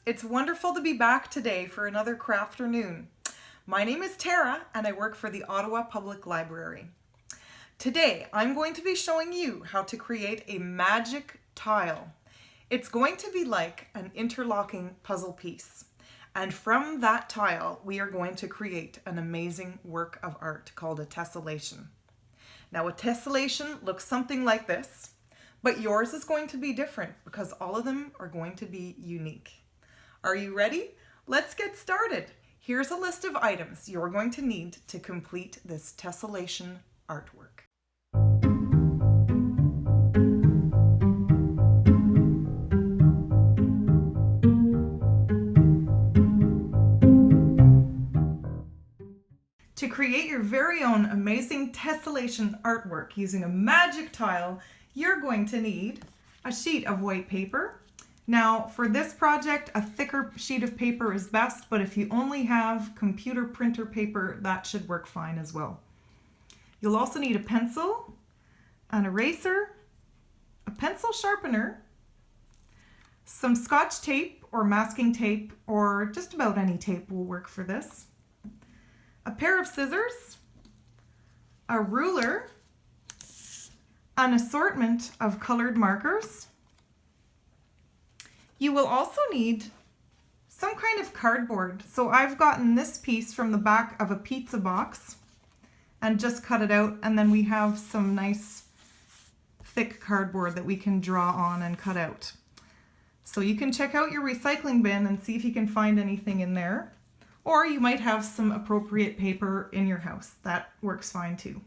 It's wonderful to be back today for another Crafternoon. My name is Tara and I work for the Ottawa Public Library. Today I'm going to be showing you how to create a magic tile. It's going to be like an interlocking puzzle piece. And from that tile we are going to create an amazing work of art called a tessellation. Now a tessellation looks something like this, but yours is going to be different because all of them are going to be unique. Are you ready? Let's get started. Here's a list of items you're going to need to complete this tessellation artwork. To create your very own amazing tessellation artwork using a magic tile, you're going to need a sheet of white paper. Now for this project, a thicker sheet of paper is best, but if you only have computer printer paper, that should work fine as well. You'll also need a pencil, an eraser, a pencil sharpener, some Scotch tape or masking tape, or just about any tape will work for this, a pair of scissors, a ruler, an assortment of colored markers. You will also need some kind of cardboard. So I've gotten this piece from the back of a pizza box and just cut it out, and then we have some nice thick cardboard that we can draw on and cut out. So you can check out your recycling bin and see if you can find anything in there, or you might have some appropriate paper in your house. That works fine too.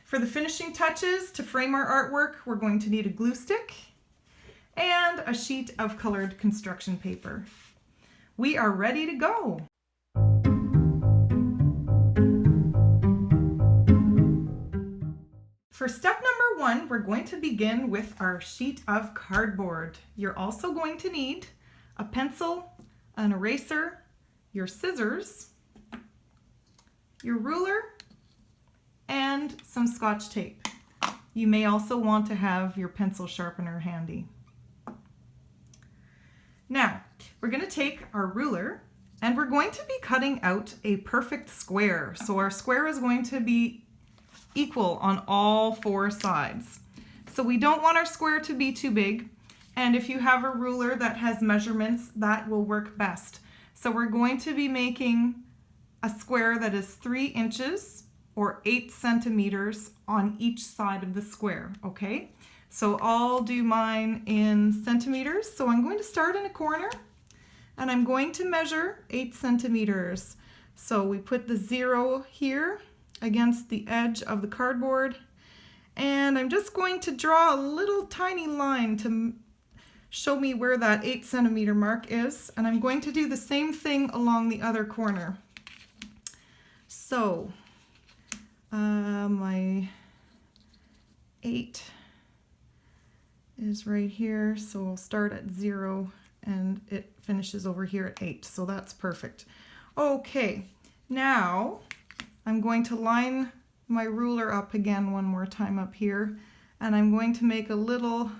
For the finishing touches to frame our artwork, we're going to need a glue stick and a sheet of colored construction paper. We are ready to go. For step number 1, we're going to begin with our sheet of cardboard. You're also going to need a pencil, an eraser, your scissors, your ruler, and some Scotch tape. You may also want to have your pencil sharpener handy. Now, we're going to take our ruler and we're going to be cutting out a perfect square. So our square is going to be equal on all 4 sides. So we don't want our square to be too big. And if you have a ruler that has measurements, that will work best. So we're going to be making a square that is 3 inches or 8 centimeters on each side of the square, okay? So I'll do mine in centimeters. So I'm going to start in a corner and I'm going to measure 8 centimeters. So we put the 0 here against the edge of the cardboard, and I'm just going to draw a little tiny line to show me where that 8 centimeter mark is, and I'm going to do the same thing along the other corner. So my 8 is right here, so I'll start at 0 and it finishes over here at 8, so that's perfect. Okay, now I'm going to line my ruler up again one more time up here, and I'm going to make a little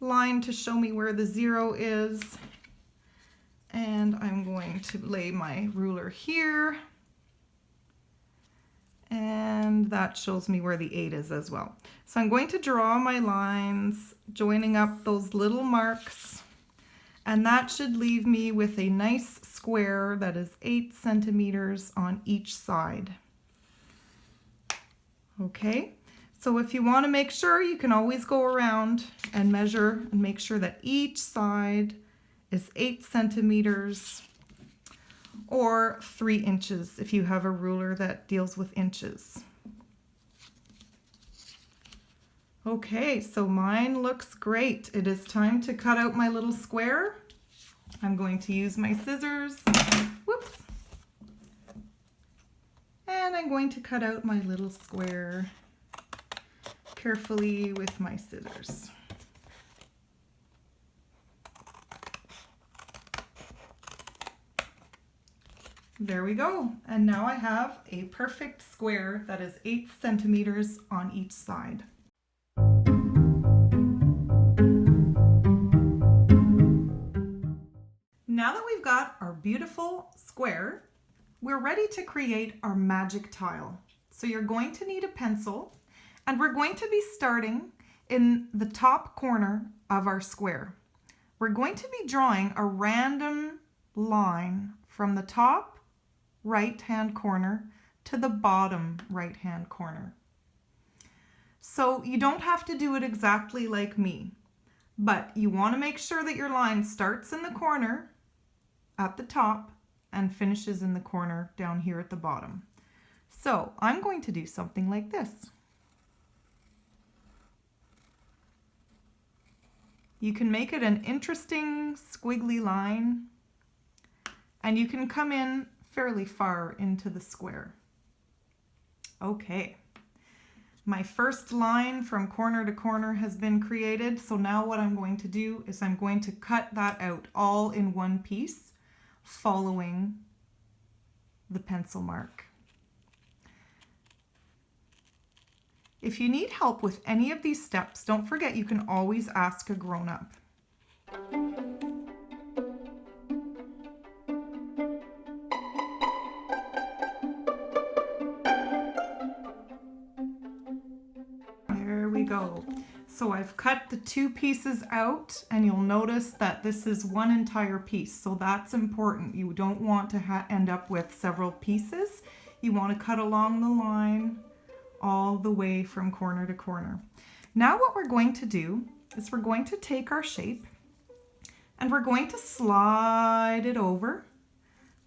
line to show me where the 0 is, and I'm going to lay my ruler here, and that shows me where the 8 is as well. So I'm going to draw my lines joining up those little marks, and that should leave me with a nice square that is 8 centimeters on each side. Okay, so if you want to make sure, you can always go around and measure and make sure that each side is 8 centimeters or 3 inches if you have a ruler that deals with inches. Okay, so mine looks great. It is time to cut out my little square. I'm going to use my scissors. Whoops. And I'm going to cut out my little square carefully with my scissors. There we go. And now I have a perfect square that is 8 centimeters on each side. now that we've got our beautiful square, we're ready to create our magic tile. So you're going to need a pencil, and we're going to be starting in the top corner of our square. We're going to be drawing a random line from the top right-hand corner to the bottom right-hand corner. So you don't have to do it exactly like me, but you want to make sure that your line starts in the corner at the top and finishes in the corner down here at the bottom. So I'm going to do something like this. You can make it an interesting squiggly line, and you can come in fairly far into the square. Okay, my first line from corner to corner has been created, so now what I'm going to do is I'm going to cut that out all in one piece, following the pencil mark. If you need help with any of these steps, don't forget you can always ask a grown-up. There we go. So I've cut the two pieces out, and you'll notice that this is one entire piece, so that's important. You don't want to end up with several pieces. You want to cut along the line all the way from corner to corner. Now what we're going to do is we're going to take our shape and we're going to slide it over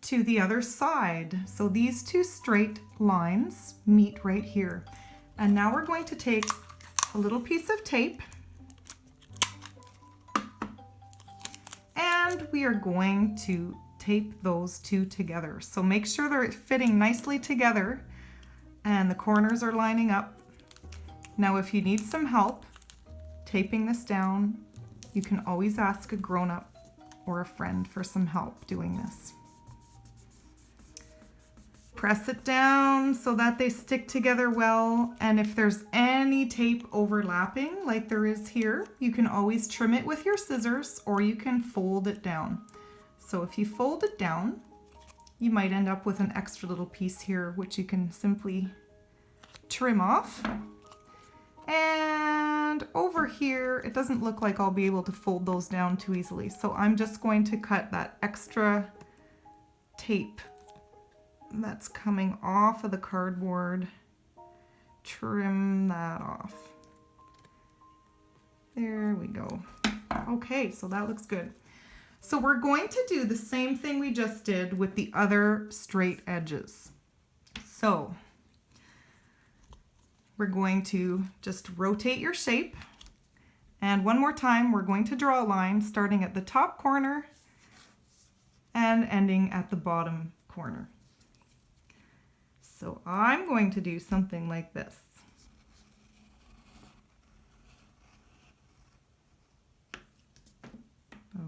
to the other side. So these two straight lines meet right here. And now we're going to take a little piece of tape and we are going to tape those two together. So make sure they're fitting nicely together and the corners are lining up. Now if you need some help taping this down, you can always ask a grown-up or a friend for some help doing this. Press it down so that they stick together well, and if there's any tape overlapping like there is here, you can always trim it with your scissors or you can fold it down. So if you fold it down, you might end up with an extra little piece here, which you can simply trim off. And over here, it doesn't look like I'll be able to fold those down too easily. So I'm just going to cut that extra tape that's coming off of the cardboard. Trim that off. There we go. Okay, so that looks good. So we're going to do the same thing we just did with the other straight edges. So we're going to just rotate your shape. And one more time, we're going to draw a line starting at the top corner and ending at the bottom corner. So I'm going to do something like this.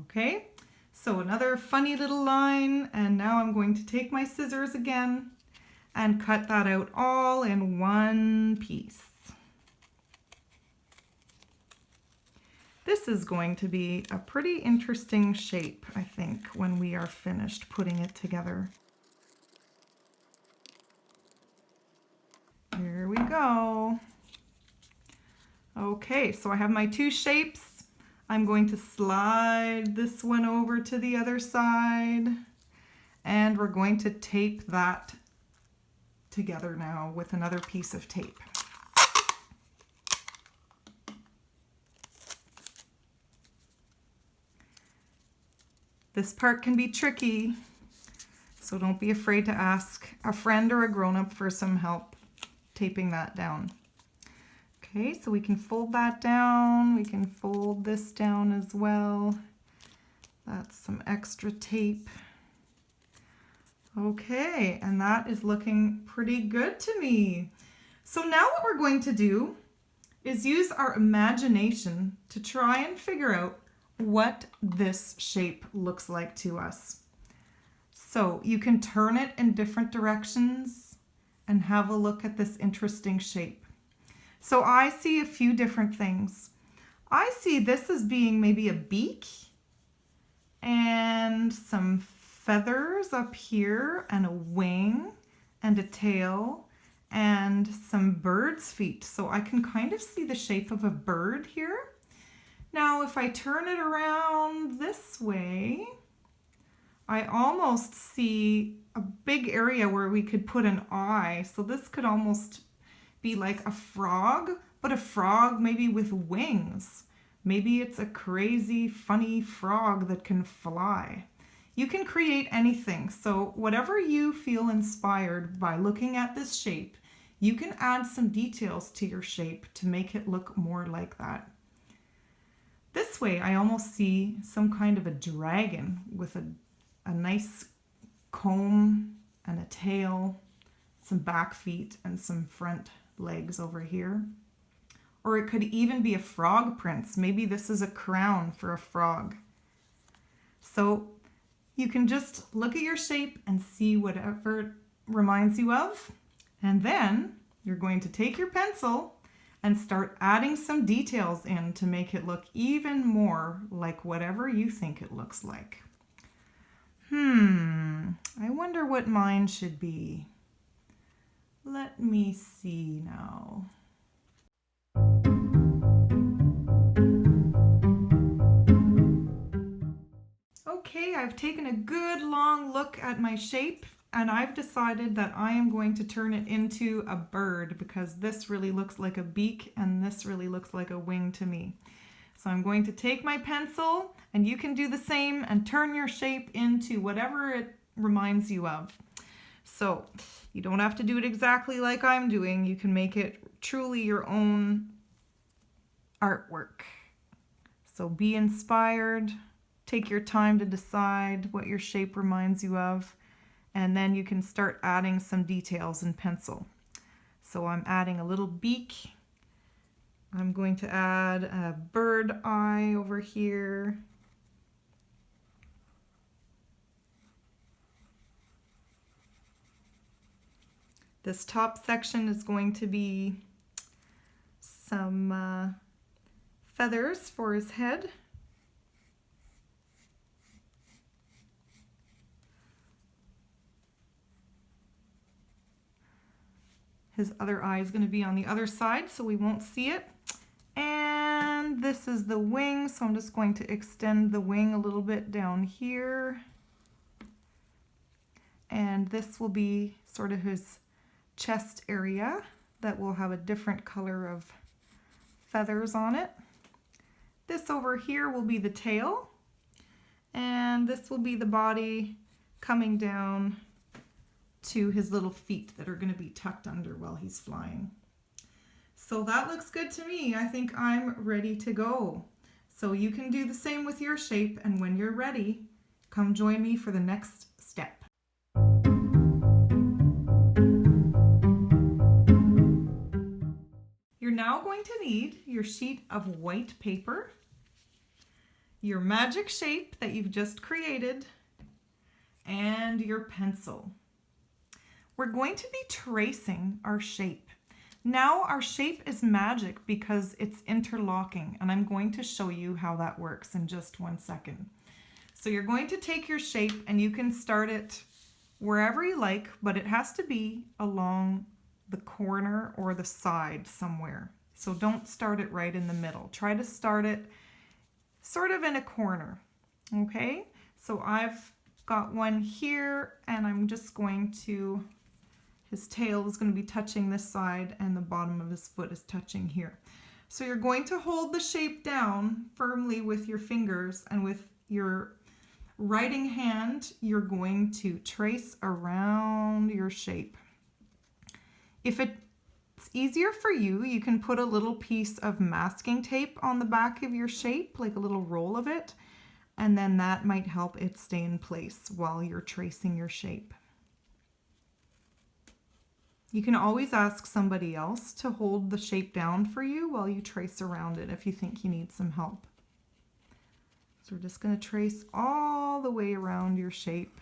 Okay. So another funny little line, and now I'm going to take my scissors again and cut that out all in one piece. This is going to be a pretty interesting shape, I think, when we are finished putting it together. Here we go. Okay, so I have my two shapes. I'm going to slide this one over to the other side, and we're going to tape that together now with another piece of tape. This part can be tricky, so don't be afraid to ask a friend or a grown-up for some help taping that down. Okay, so we can fold that down. We can fold this down as well. That's some extra tape. Okay, and that is looking pretty good to me. So now what we're going to do is use our imagination to try and figure out what this shape looks like to us. So you can turn it in different directions and have a look at this interesting shape. So I see a few different things. I see this as being maybe a beak, and and some feathers up here and a wing and a tail and some bird's feet. So I can kind of see the shape of a bird here. Now, if I turn it around this way, I almost see a big area where we could put an eye. So this could almost be like a frog, but a frog maybe with wings. Maybe it's a crazy, funny frog that can fly. You can create anything. So whatever you feel inspired by looking at this shape, you can add some details to your shape to make it look more like that. This way, I almost see some kind of a dragon with a nice comb and a tail, some back feet and some front legs over here. Or it could even be a frog prince. Maybe this is a crown for a frog. So you can just look at your shape and see whatever it reminds you of. And then you're going to take your pencil and start adding some details in to make it look even more like whatever you think it looks like. I wonder what mine should be. Let me see now. Okay, I've taken a good long look at my shape and I've decided that I am going to turn it into a bird because this really looks like a beak and this really looks like a wing to me. So I'm going to take my pencil, and you can do the same and turn your shape into whatever it reminds you of. So you don't have to do it exactly like I'm doing. You can make it truly your own artwork. So be inspired, take your time to decide what your shape reminds you of, and then you can start adding some details in pencil. So I'm adding a little beak. I'm going to add a bird eye over here. This top section is going to be some feathers for his head. His other eye is going to be on the other side, so we won't see it. And this is the wing, so I'm just going to extend the wing a little bit down here. And this will be sort of his chest area that will have a different color of feathers on it. This over here will be the tail, and this will be the body coming down to his little feet that are going to be tucked under while he's flying. So that looks good to me. I think I'm ready to go. So you can do the same with your shape, and when you're ready, come join me for the next step. You're now going to need your sheet of white paper, your magic shape that you've just created, and your pencil. We're going to be tracing our shape. Now our shape is magic because it's interlocking, and I'm going to show you how that works in just 1 second. So you're going to take your shape, and you can start it wherever you like, but it has to be along the corner or the side somewhere. So don't start it right in the middle. Try to start it sort of in a corner, okay? So I've got one here, and I'm just going to, his tail is going to be touching this side, and the bottom of his foot is touching here. So you're going to hold the shape down firmly with your fingers, and with your writing hand, you're going to trace around your shape. If it's easier for you, you can put a little piece of masking tape on the back of your shape, like a little roll of it, and then that might help it stay in place while you're tracing your shape. You can always ask somebody else to hold the shape down for you while you trace around it if you think you need some help. So we're just going to trace all the way around your shape.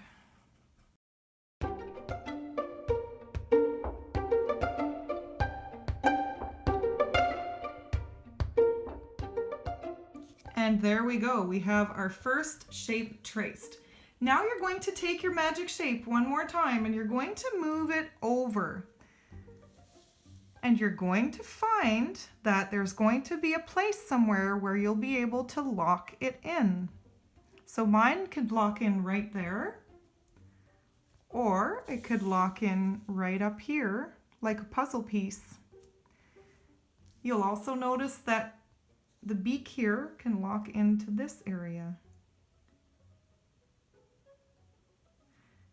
And there we go. We have our first shape traced. Now you're going to take your magic shape one more time and you're going to move it over. And you're going to find that there's going to be a place somewhere where you'll be able to lock it in. So mine could lock in right there, or it could lock in right up here like a puzzle piece. You'll also notice that the beak here can lock into this area.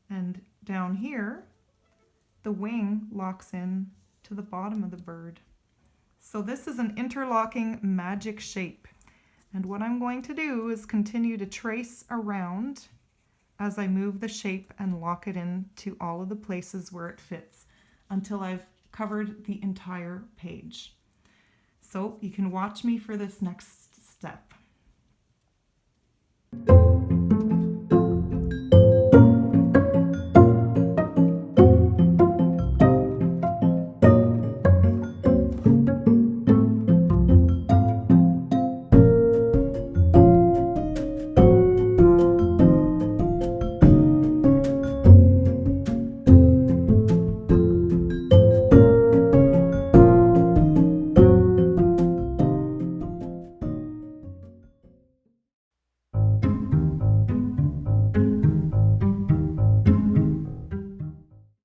And down here, the wing locks in to the bottom of the bird. So this is an interlocking magic shape. And what I'm going to do is continue to trace around as I move the shape and lock it into all of the places where it fits until I've covered the entire page. So you can watch me for this next step.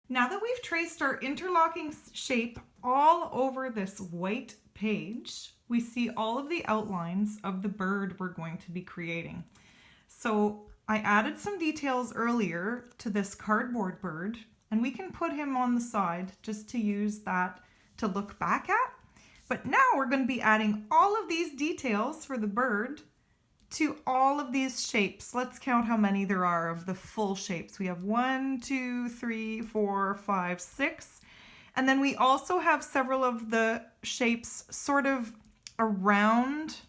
Now that we've traced our interlocking shape all over this white page, we see all of the outlines of the bird we're going to be creating. So I added some details earlier to this cardboard bird, and we can put him on the side just to use that to look back at. But now we're going to be adding all of these details for the bird to all of these shapes. Let's count how many there are of the full shapes. We have 1, 2, 3, 4, 5, 6. And then we also have several of the shapes sort of around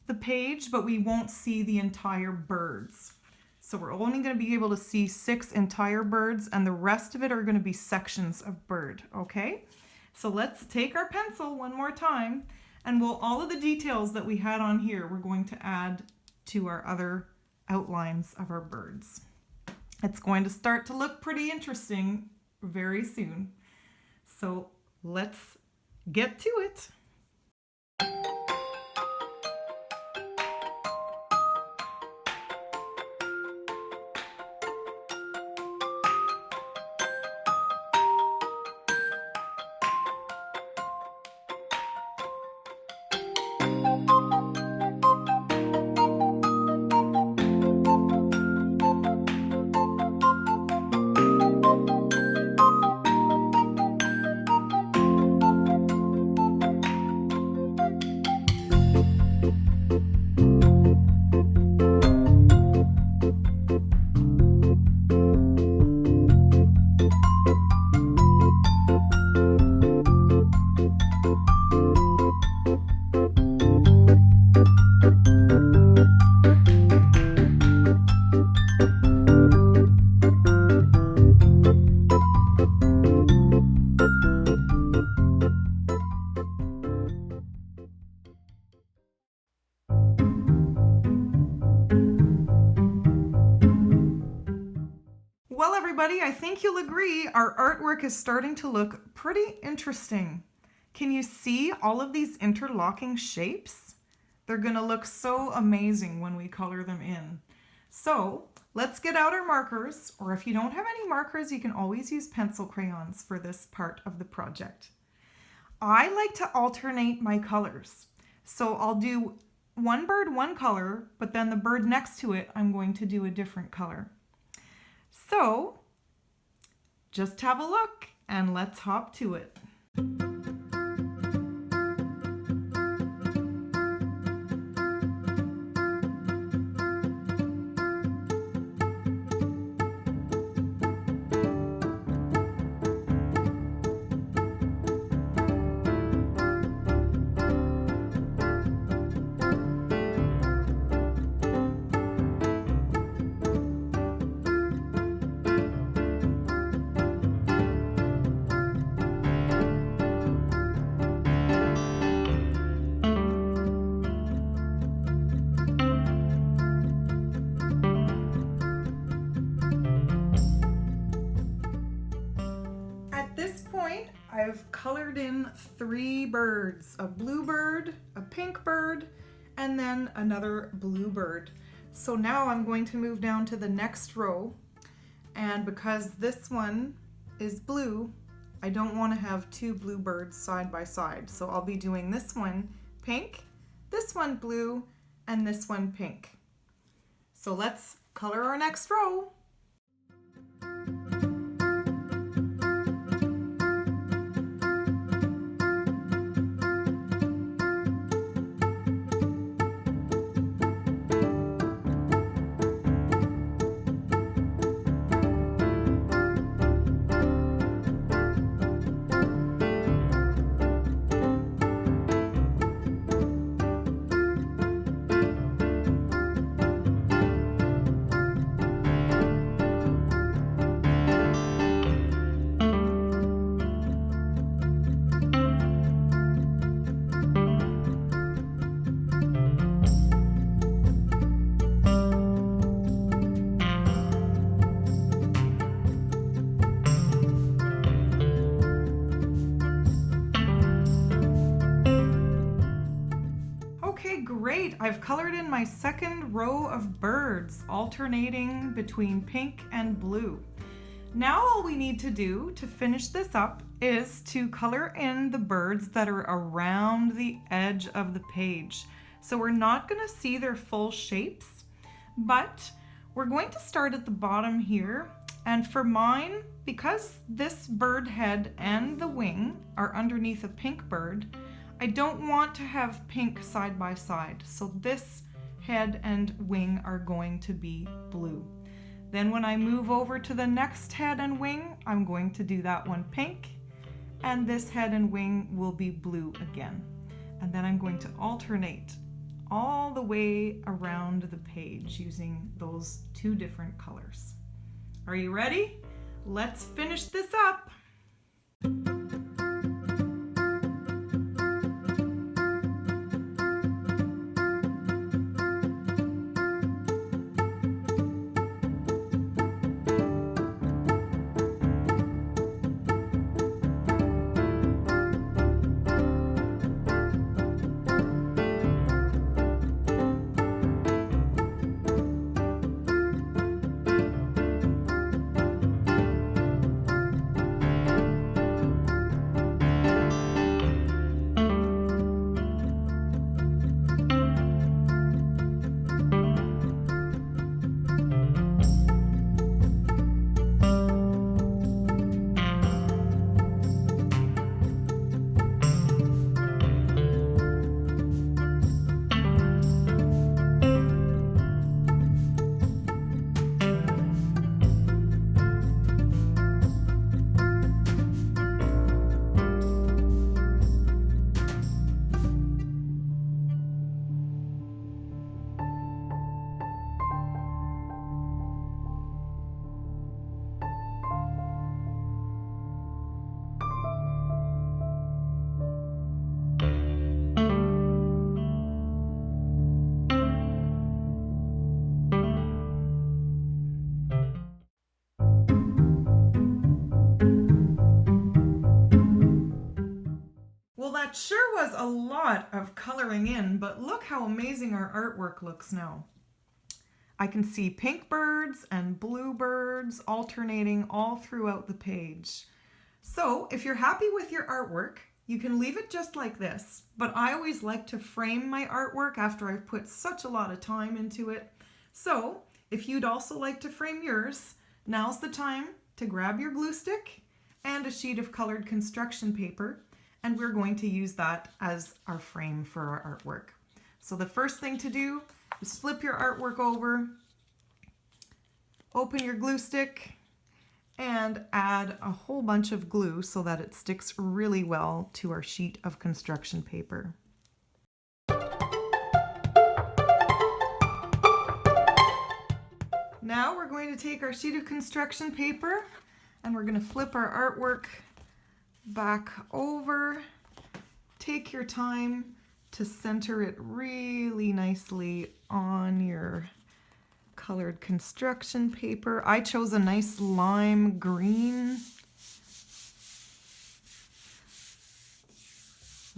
the page, but we won't see the entire birds. So we're only going to be able to see 6 entire birds, and the rest of it are going to be sections of bird, okay? So let's take our pencil one more time, and all of the details that we had on here, we're going to add to our other outlines of our birds. It's going to start to look pretty interesting very soon. So let's get to it. Well, everybody, I think you'll agree our artwork is starting to look pretty interesting. Can you see all of these interlocking shapes? They're going to look so amazing when we color them in. So let's get out our markers, or if you don't have any markers, you can always use pencil crayons for this part of the project. I like to alternate my colors. So I'll do one bird, one color, but then the bird next to it, I'm going to do a different color. So just have a look and let's hop to it. I've colored in 3 birds, a blue bird, a pink bird, and then another blue bird. So now I'm going to move down to the next row, and because this one is blue, I don't want to have 2 blue birds side by side. So I'll be doing this one pink, this one blue, and this one pink. So let's color our next row. Okay, great. I've colored in my second row of birds, alternating between pink and blue. Now all we need to do to finish this up is to color in the birds that are around the edge of the page. So we're not going to see their full shapes, but we're going to start at the bottom here. And for mine, because this bird head and the wing are underneath a pink bird, I don't want to have pink side by side. So this head and wing are going to be blue. Then when I move over to the next head and wing, I'm going to do that one pink, and this head and wing will be blue again. And then I'm going to alternate all the way around the page using those 2 different colors. Are you ready? Let's finish this up. That sure was a lot of coloring in, but look how amazing our artwork looks now. I can see pink birds and blue birds alternating all throughout the page. So if you're happy with your artwork, you can leave it just like this, but I always like to frame my artwork after I've put such a lot of time into it. So if you'd also like to frame yours, now's the time to grab your glue stick and a sheet of colored construction paper, and we're going to use that as our frame for our artwork. So the first thing to do is flip your artwork over, open your glue stick, and add a whole bunch of glue so that it sticks really well to our sheet of construction paper. Now we're going to take our sheet of construction paper and we're going to flip our artwork back over. Take your time to center it really nicely on your colored construction paper. I chose a nice lime green.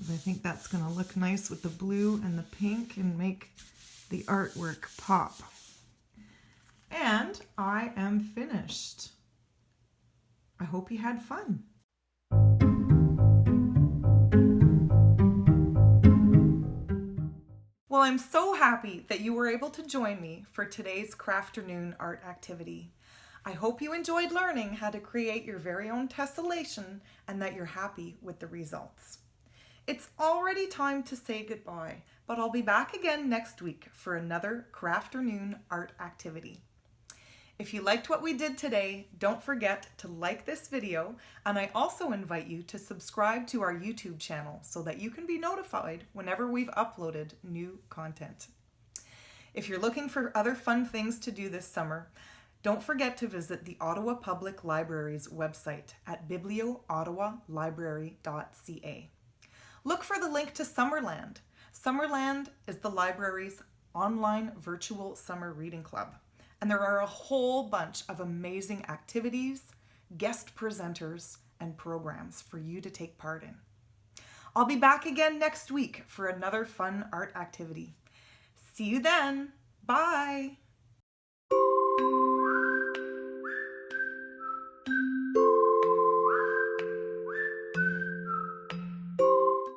because I think that's going to look nice with the blue and the pink and make the artwork pop. And I am finished. I hope you had fun. Well, I'm so happy that you were able to join me for today's Crafternoon art activity. I hope you enjoyed learning how to create your very own tessellation and that you're happy with the results. It's already time to say goodbye, but I'll be back again next week for another Crafternoon art activity. If you liked what we did today, don't forget to like this video, and I also invite you to subscribe to our YouTube channel so that you can be notified whenever we've uploaded new content. If you're looking for other fun things to do this summer, don't forget to visit the Ottawa Public Library's website at biblioottawalibrary.ca. Look for the link to Summerland. Summerland is the library's online virtual summer reading club. And there are a whole bunch of amazing activities, guest presenters, and programs for you to take part in. I'll be back again next week for another fun art activity. See you then. Bye.